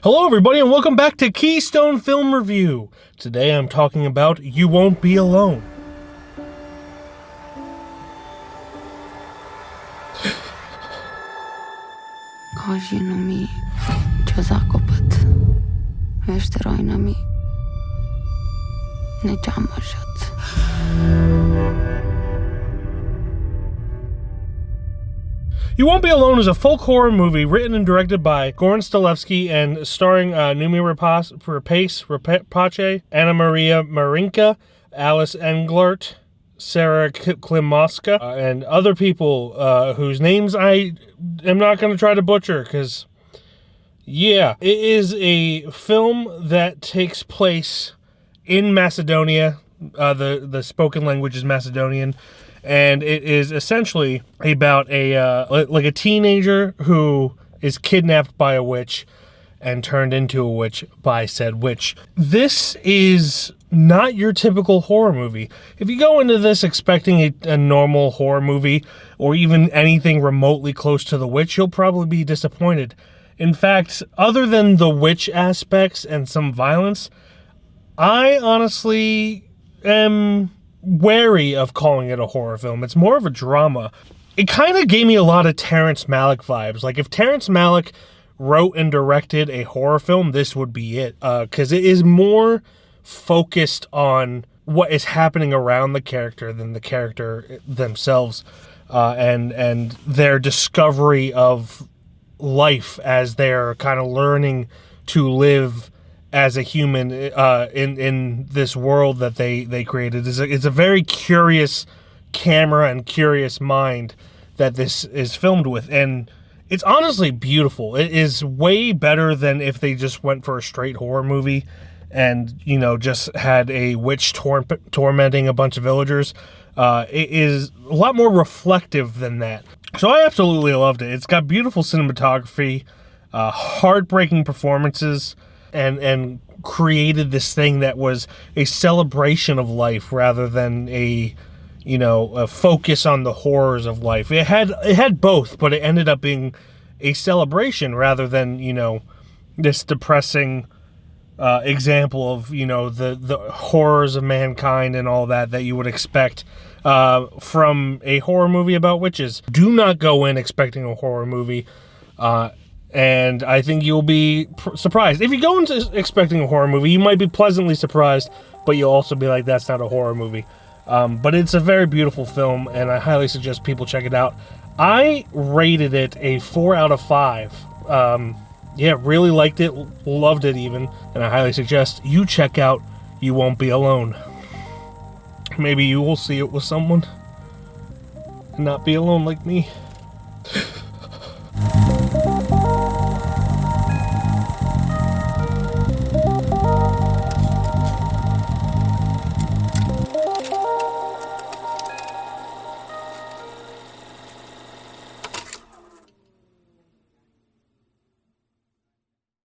Hello everybody and welcome back to Keystone Film Review. Today I'm talking about You Won't Be Alone. Kajinami Jazakopat Vesterainami Nejamashat. You Won't Be Alone is a folk horror movie written and directed by Goran Stilevsky and starring Numi Rapace, Anna Maria Marinka, Alice Englert, Sarah Klimovska, and other people whose names I am not going to try to butcher because, yeah. It is a film that takes place in Macedonia. The spoken language is Macedonian. And it is essentially about a teenager who is kidnapped by a witch and turned into a witch by said witch. This is not your typical horror movie. If you go into this expecting a normal horror movie or even anything remotely close to The Witch, you'll probably be disappointed. In fact, other than the witch aspects and some violence, I honestly am wary of calling it a horror film. It's more of a drama. It kind of gave me a lot of Terrence Malick vibes. Like if Terrence Malick wrote and directed a horror film, this would be it. Because it is more focused on what is happening around the character than the character themselves, and their discovery of life as they're kind of learning to live as a human in this world that they created. It's a very curious camera and curious mind that this is filmed with, and it's honestly beautiful. It is way better than if they just went for a straight horror movie and, you know, just had a witch tormenting a bunch of villagers. It is a lot more reflective than that. So I absolutely loved it. It's got beautiful cinematography, heartbreaking performances, and created this thing that was a celebration of life rather than a focus on the horrors of life. It had both, but it ended up being a celebration rather than, this depressing example of, the horrors of mankind and all that you would expect from a horror movie about witches. Do not go in expecting a horror movie. And I think you'll be surprised. If you go into expecting a horror movie, you might be pleasantly surprised, but you'll also be like, that's not a horror movie. But it's a very beautiful film, and I highly suggest people check it out. I rated it a 4 out of 5. Really liked it, loved it even, and I highly suggest you check out You Won't Be Alone. Maybe you will see it with someone and not be alone like me.